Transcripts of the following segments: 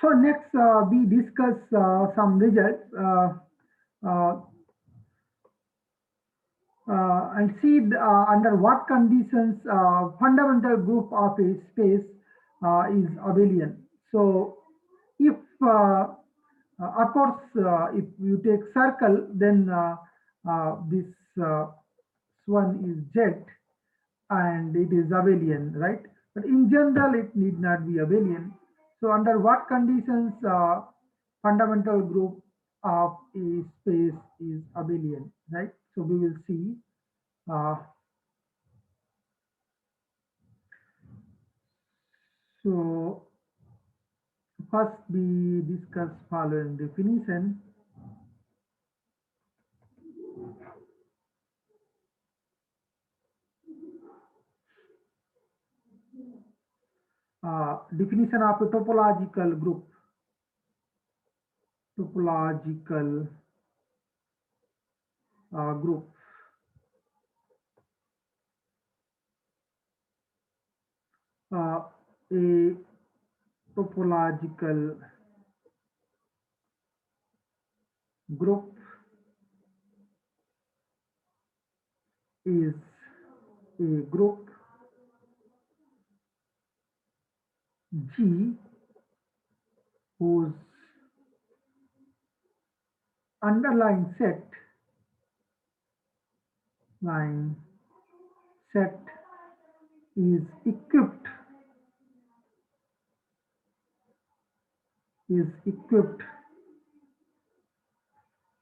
So next we discuss some results uh, and see under what conditions fundamental group of a space is abelian. So if of course if you take circle, then this one is Z and it is abelian, right? But in general, it need not be abelian. So under what conditions fundamental group of a space is abelian, right? So we will see. Uh, so first we discuss following definition. Definition of a topological group. Topological group. A topological group is a group G whose underlying set is equipped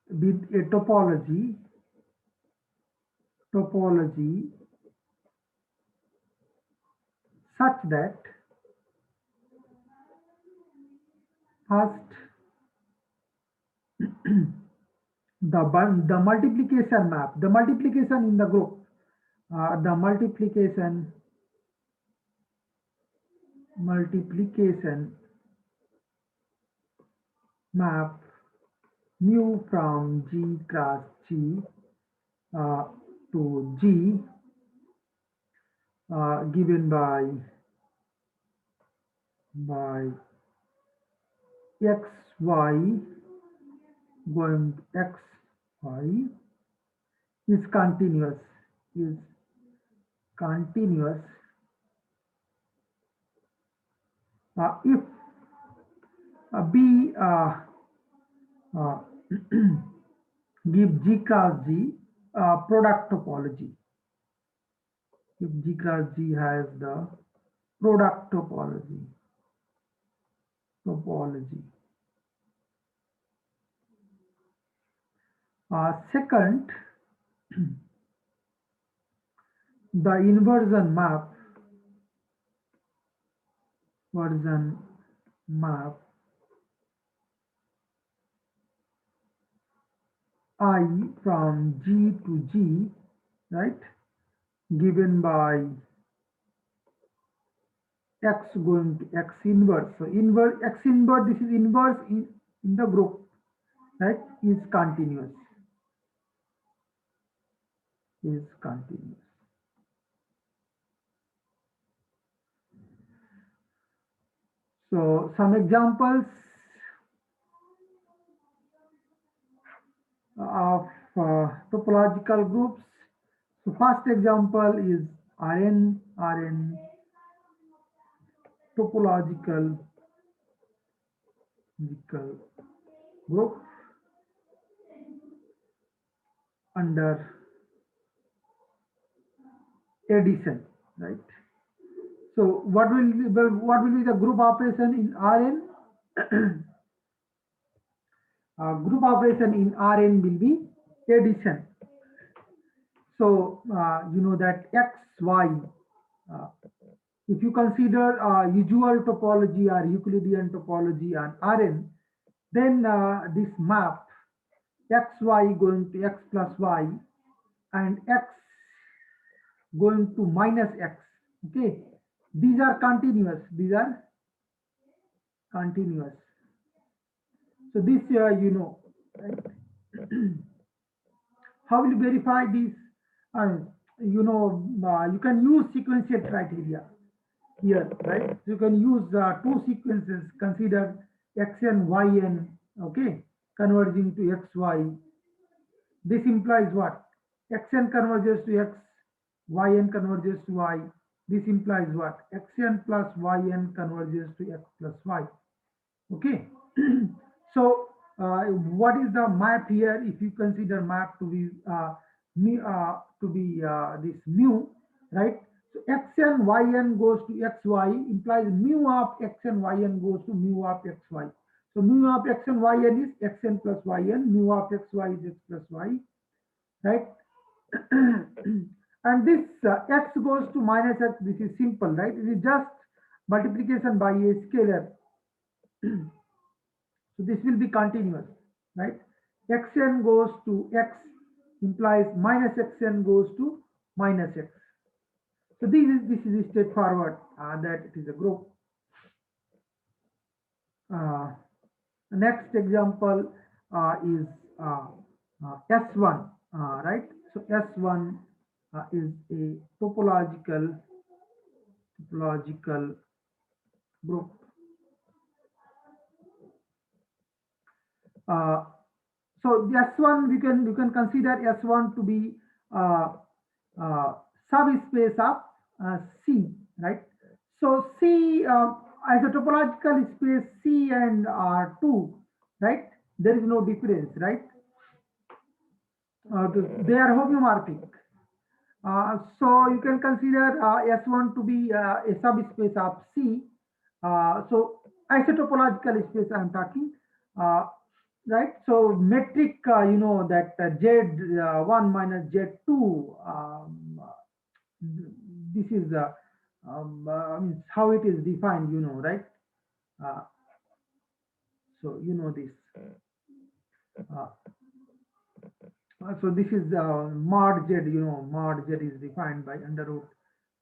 with a topology such that first the multiplication map, the multiplication in the group, the multiplication map mu from G cross G to G given by x y going to x y is continuous if B give G cross G product topology. If G cross G has the product topology. Second, the inversion map I from G to G, right, given by x going to x inverse. So x inverse, this is inverse in the group, right, is continuous. So some examples of topological groups. So first example is Rn topological group under addition, right? So what will be the group operation in Rn? Group operation in Rn will be addition. So you know that x, y, if you consider usual topology or Euclidean topology on Rn, then this map xy going to x plus y and x going to minus x, okay, these are continuous. So this you know, right? How will you verify this? You know, you can use sequential criteria here, right? You can use two sequences. Consider xn, yn, okay, converging to xy. This implies what? Xn converges to x, yn converges to y. This implies what? Xn plus yn converges to x plus y. Okay. So what is the map here? If you consider map to be this mu, right? So xn yn goes to xy implies mu of xn yn goes to mu of xy. So mu of xn yn is xn plus yn, mu of xy is x plus y, right? And this x goes to minus x. This is simple, right? It is just multiplication by a scalar. So this will be continuous, right? Xn goes to x implies minus xn goes to minus x. So this is straightforward that it is a group. Next example is S1, right? So S1 is a topological group. So the S1 you can consider S1 to be subspace of C, right? So C as a topological space C and R2, right? There is no difference, right? They are homeomorphic. So you can consider S1 to be a subspace of C. So isotopological space I am talking, right? So metric, you know that Z1 minus Z2, this is how it is defined, you know, right? So you know this. So this is mod Z, you know, mod Z is defined by under root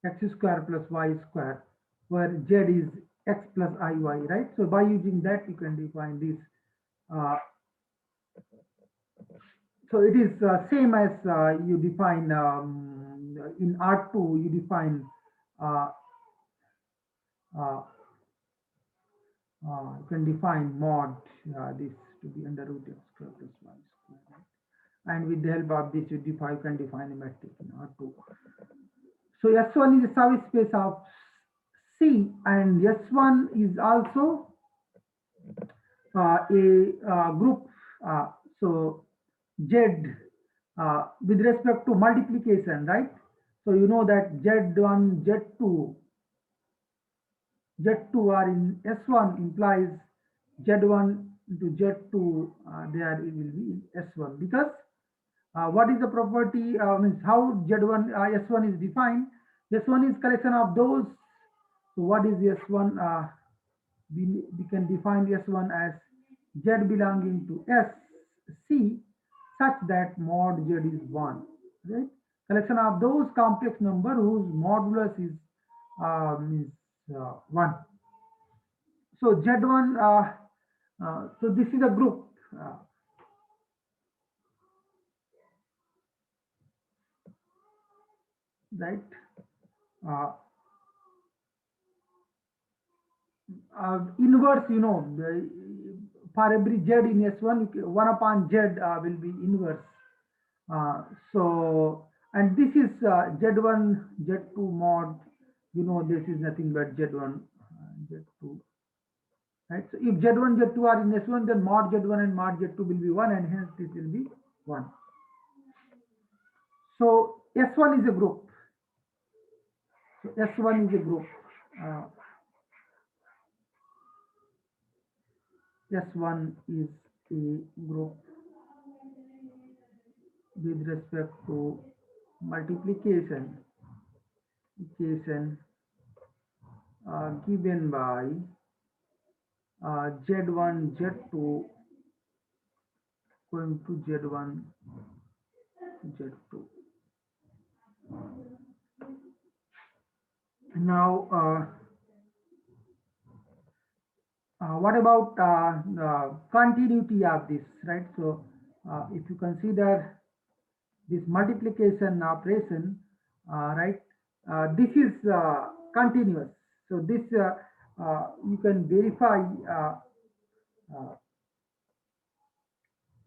x square plus y square, where Z is x plus iy, right? So by using that, you can define this. So it is same as you define in R2, you define you can define mod this to be under root x square plus y square, right? And with the help of this, you can define a metric in R2. So S1 is a subspace of C, and S1 is also a group. So Z with respect to multiplication, right? So you know that Z1, Z2 are in S1 implies Z1 into Z2, there it will be in S1, because what is the property, means how Z1, S1 is defined. S1 is collection of those. So what is S1? We can define S1 as Z belonging to S, C, such that mod Z is 1, right? Collection of those complex number whose modulus is 1. So Z1, so this is a group. Right? Inverse, you know, for every Z in S1, 1 upon Z will be inverse. So, and this is Z1, Z2 mod, you know, this is nothing but Z1, Z2, right? So if Z1, Z2 are in S1, then mod Z1 and mod Z2 will be 1, and hence it will be 1. So S1 is a group. So S1 is a group. S1 is a group with respect to multiplication given by Z1, Z2 going to Z1, Z2. Now, what about the continuity of this, right? So, if you consider this multiplication operation, right, this is continuous. So this you can verify uh,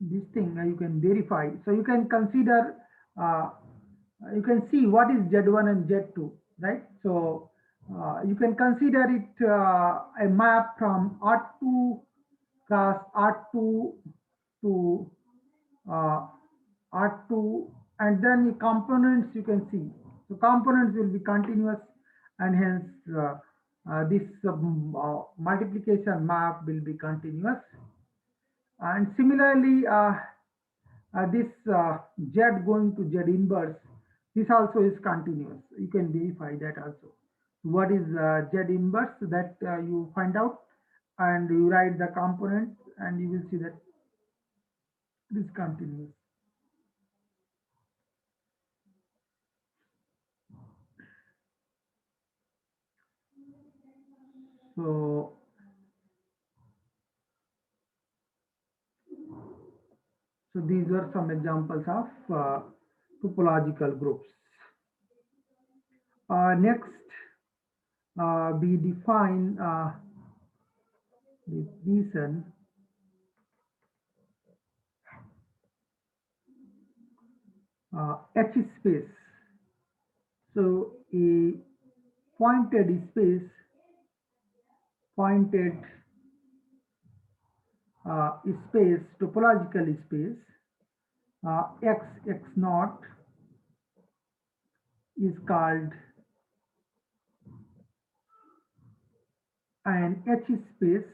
this thing you can verify. So you can consider, uh, you can see what is Z1 and Z2, right? So you can consider it a map from R2 class R2 to uh, R2, and then the components you can see. So components will be continuous, and hence this multiplication map will be continuous. And similarly, this Z going to Z inverse, this also is continuous. You can verify that also. What is Z inverse, that you find out, and you write the components, and you will see that this continuous. So, so these were some examples of topological groups. Next, we define the reason H space. So a pointed space, pointed space, topological space, x naught is called an H space.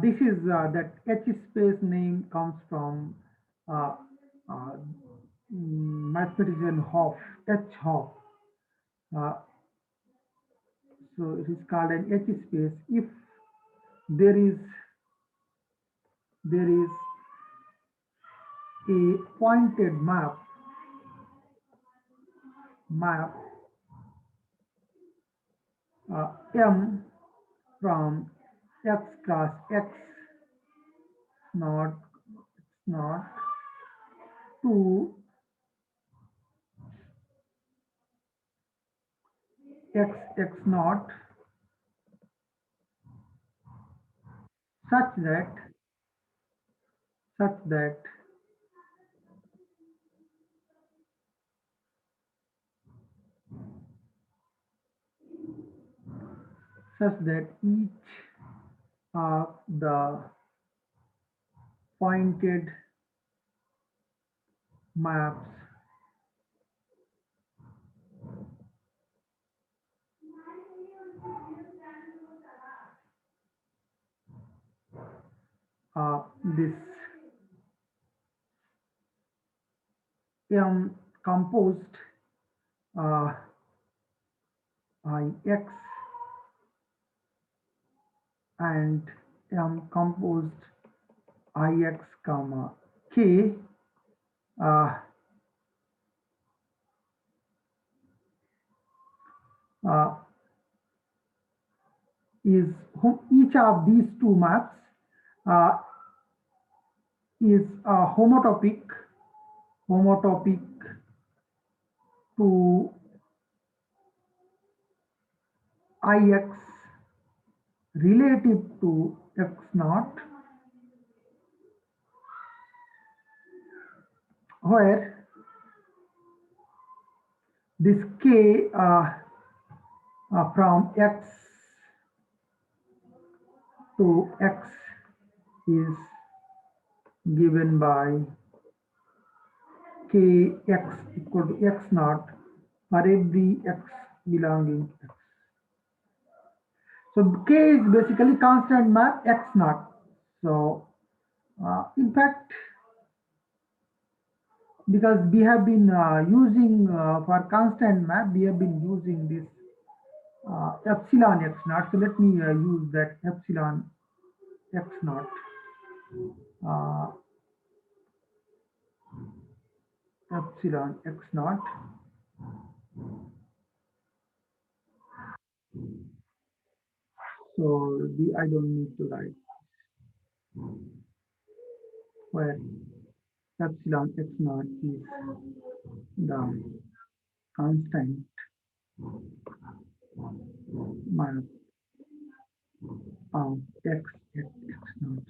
This is that H space name comes from uh, uh, mathematician Hoff, H. Hoff. Uh, so it is called an H space if there is a pointed map M from x cross x naught naught to x naught, such that such that each of the pointed maps this M composed uh, Ix and M composed Ix comma K uh, uh, is each of these two maps uh, is homotopic to Ix relative to x naught, where this k from x to x is given by kx equal to x naught for every x belonging to x. So k is basically constant map x naught. So in fact, because we have been using for constant map, we have been using this epsilon x naught. So let me use that epsilon x naught. Uh, epsilon x naught. So I don't need to write where epsilon x naught is the constant minus x naught.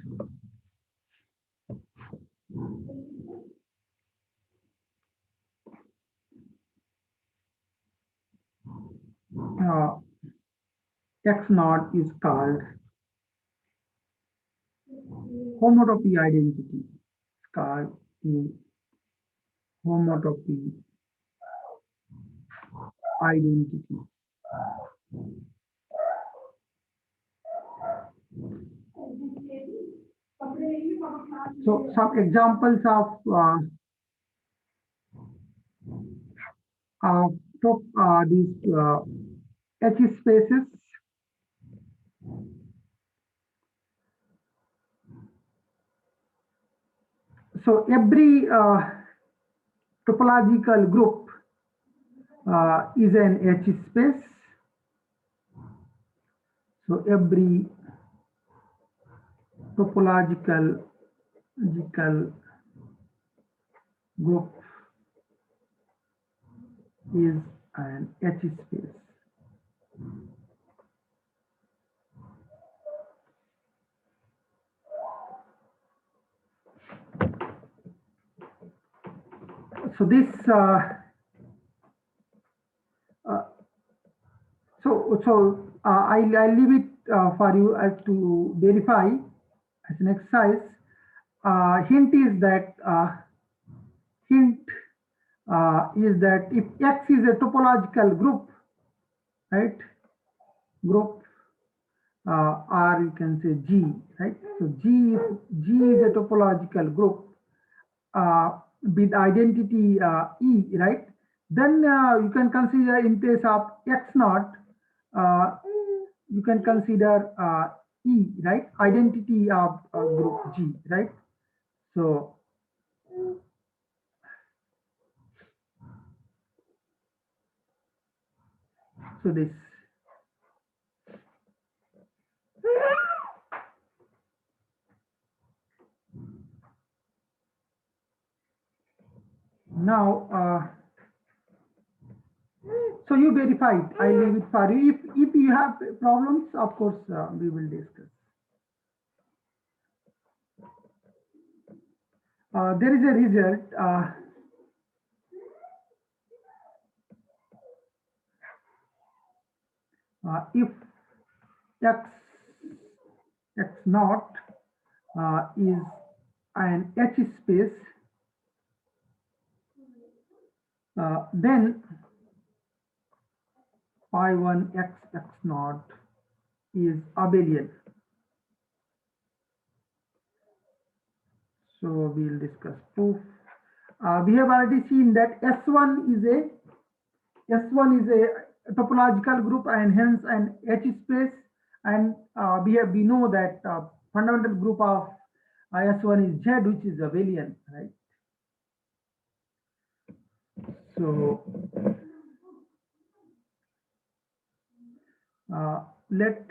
X naught is called homotopy identity. It's called the homotopy identity. So some examples of these H spaces. So every topological group is an H space. So every topological group is an H space. So this I'll leave it for you to verify as an exercise. Hint is that if X is a topological group, right? Group or you can say G, right? So G is a topological group with identity E, right? Then you can consider in case of X naught, you can consider E, right? Identity of group G, right? So this. Now, so you verify it. I leave it for you. If you have problems, of course, we will discuss. There is a result. If x naught is an H space, then phi 1 x naught is abelian. So we'll discuss proof. We have already seen that S1 is a topological group and hence an H space, and we know that fundamental group of S1 is Z, which is abelian, right? So let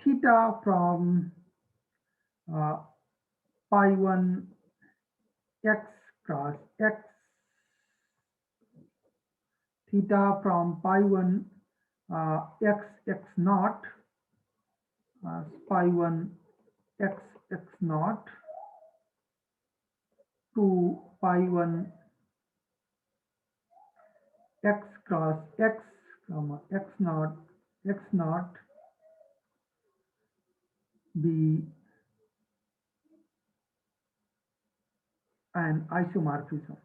theta from pi 1 x cross x, theta from pi 1 x naught pi 1 x naught to pi 1 x cross x comma x naught be an isomorphism.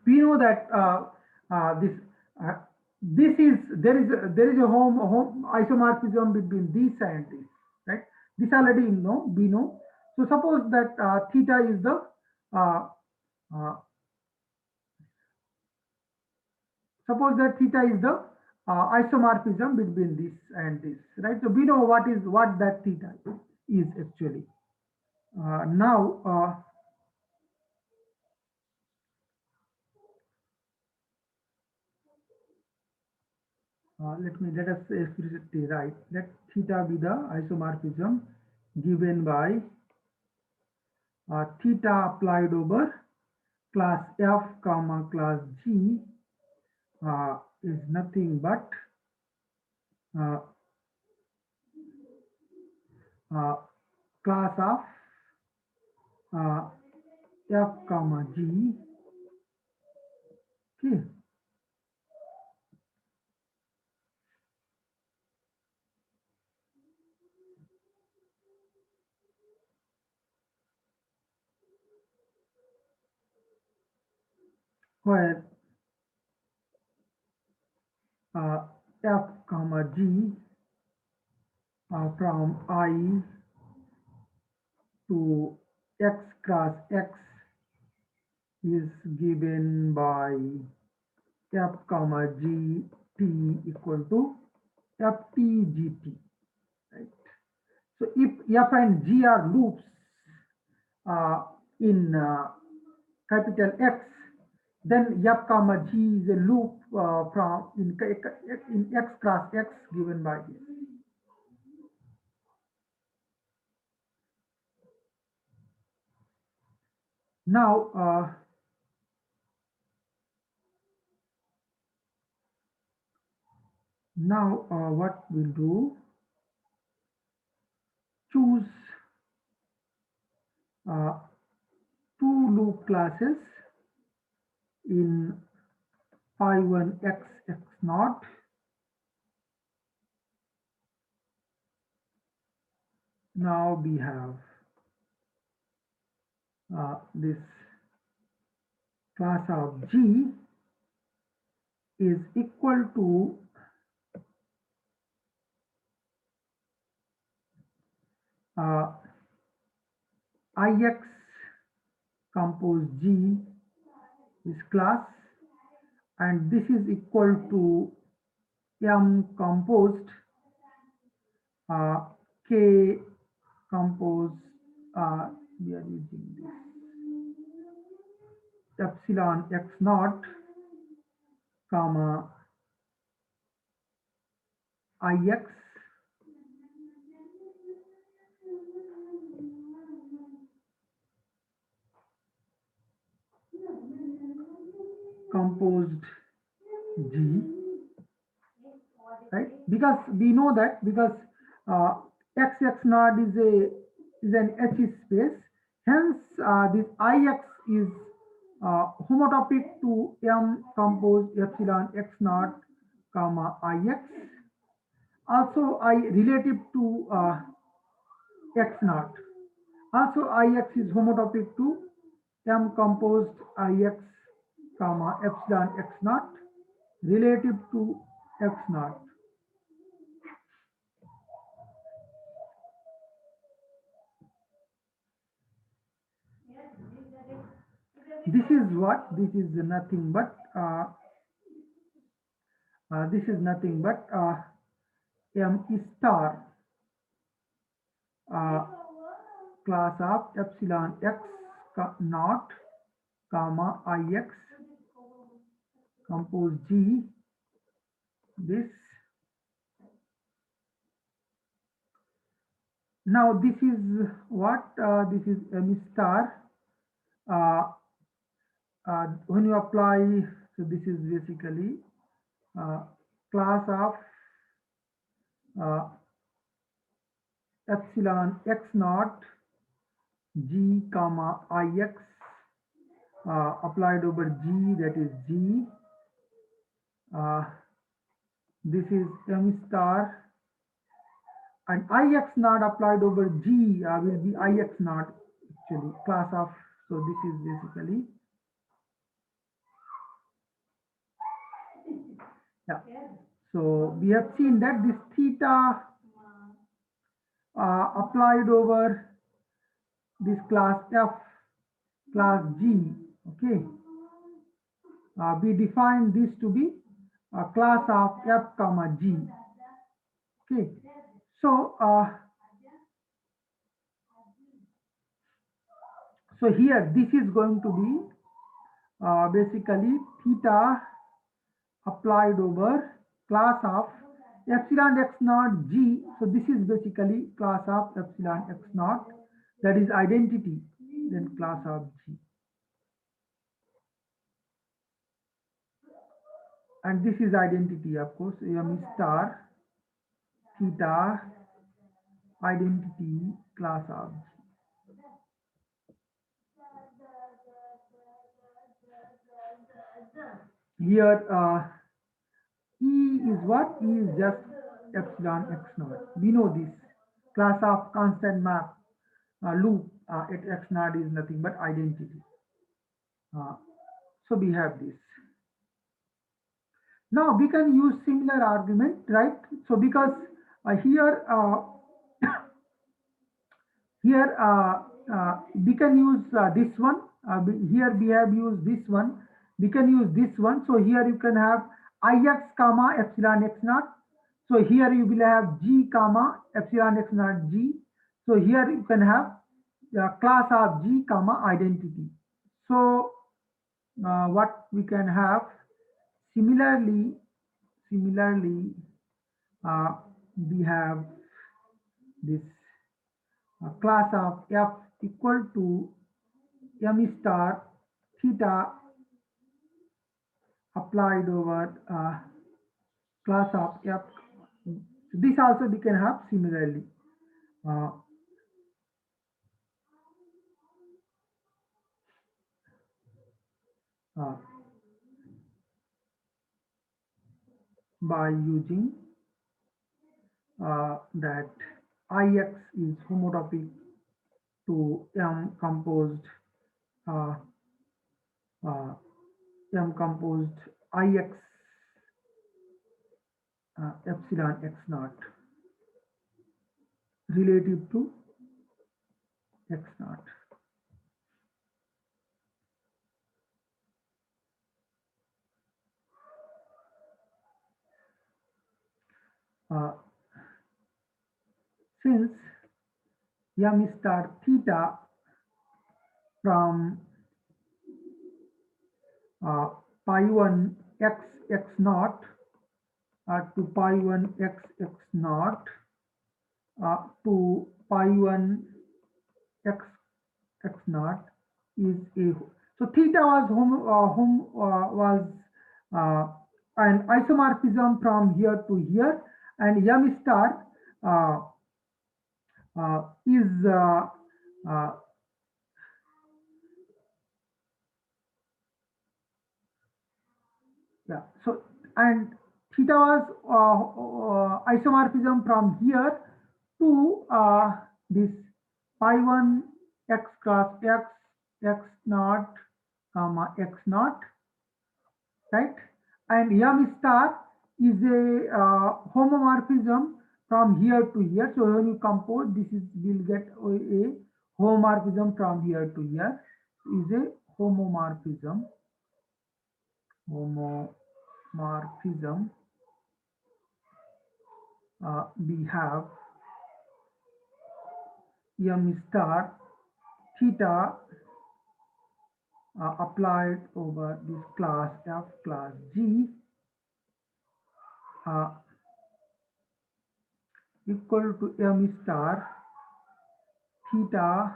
We know that there is a home isomorphism between this and this, right? This already we know. So suppose that theta is the uh, uh, suppose that theta is the isomorphism between this and this, right? So we know what that theta is actually. Now let us explicitly write. Let theta be the isomorphism given by theta applied over class F comma class G is nothing but uh, class of F comma G. Okay. Where F comma G from I to X cross X is given by F comma G T equal to FT GT. Right? So if F and G are loops in capital X, then F comma G is a loop from in X cross X given by this. Now, what we'll do, choose uh, two loop classes in phi 1 x x naught. Now we have this class of G is equal to Ix compose G is class, and this is equal to M composed K compose we are using this epsilon x naught comma Ix composed G, right? Because we know that because x naught is an H space, hence this Ix is homotopic to M composed epsilon x naught comma Ix. Also I relative to x naught. Also Ix is homotopic to M composed Ix comma epsilon x naught relative to x naught. This is what? This is nothing but M star class of epsilon x naught comma Ix compose G. This now this is what? This is M star. When you apply, so this is basically class of epsilon x naught G comma Ix applied over G, that is G. This is M star, and Ix naught applied over G will be Ix naught actually class of. So this is basically, yeah. So we have seen that this theta applied over this class F, class G, okay. We define this to be a class of F comma G, okay. So so here this is going to be basically theta applied over class of epsilon x naught g. So this is basically class of epsilon x naught, that is identity, then class of g. And this is identity, of course, m star theta identity class of g. Here E is what? E is just epsilon x naught. We know this. Class of constant map loop at x naught is nothing but identity. So we have this. Now we can use similar argument, right? So because here here we can use this one. Here we have used this one. We can use this one. So here you can have ix comma epsilon x naught. So here you will have g comma epsilon x naught g. So here you can have class of g comma identity. So what we can have similarly we have this class of f equal to m star theta applied over class of f. This also we can have similarly. Uh, uh, by using that ix is homotopy to m composed uh, ix epsilon x naught relative to x naught. Since m star theta from pi 1 x x naught to pi 1 x x naught to pi 1 x x naught is a, so theta was was an isomorphism from here to here, and m star is yeah. So and theta was isomorphism from here to this pi 1 x cross x x naught comma x naught, right? And m star is a homomorphism from here to here. So when you compose, this is will get a homomorphism from here to here. Is a homomorphism. Homomorphism. We have m star theta applied over this class f class g equal to m star theta.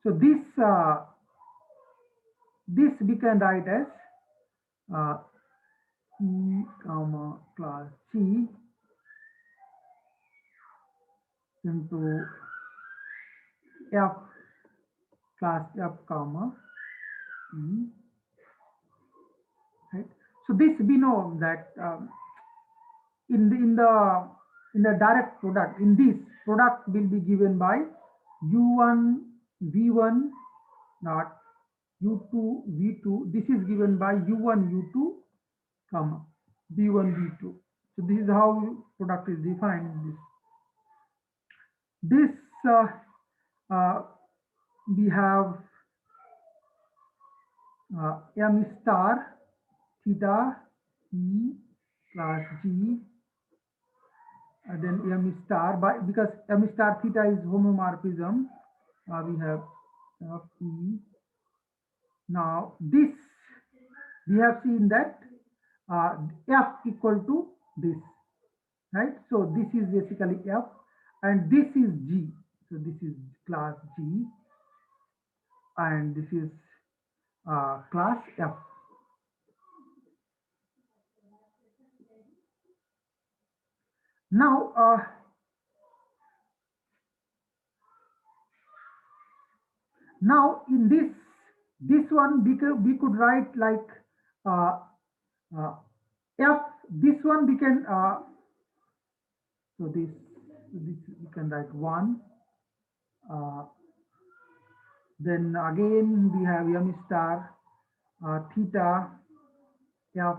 So this we can write as e comma class g into f class f comma e, right? So this we know that in the direct product, in this product will be given by u1 v1 not u2 v2. This is given by u1 u2 comma v1 v2. So this is how product is defined in this. We have m star theta e class g, and then m star, by because m star theta is homomorphism, we have of e. Now this we have seen that f equal to this, right? So this is basically f, and this is g. So this is class g, and this is class f. Now, now in this one we could write like uh, uh, f. This one we can so this we can write one. Uh, then again we have m star theta f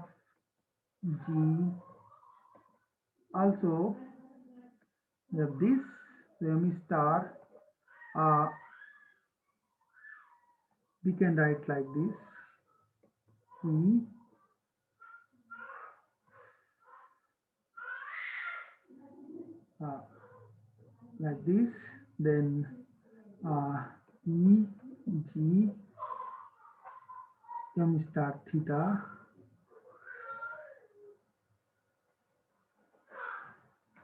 g. Also we have this, so m star uh, we can write like this e uh, like this, then e g m star theta.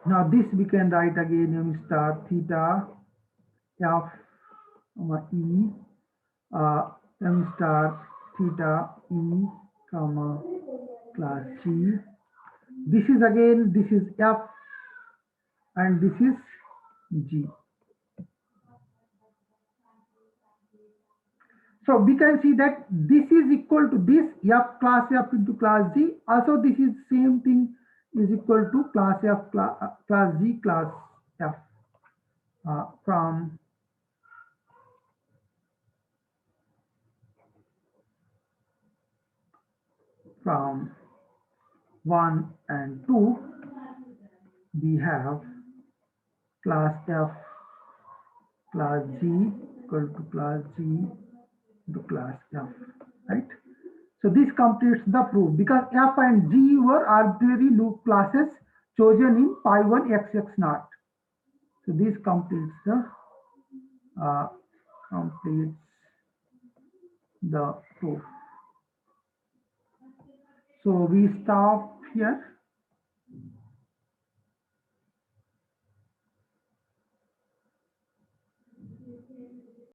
Now this we can write again m star theta f e m star theta e comma class g. This is again, this is f and this is g. So we can see that this is equal to this f class f into class g. Also this is same thing is equal to class f class g class f from from 1 and 2 we have class f class g equal to class g into class f, right? So this completes the proof because f and g were arbitrary loop classes chosen in pi 1 xx naught. So this uh, completes the proof. So we stop here.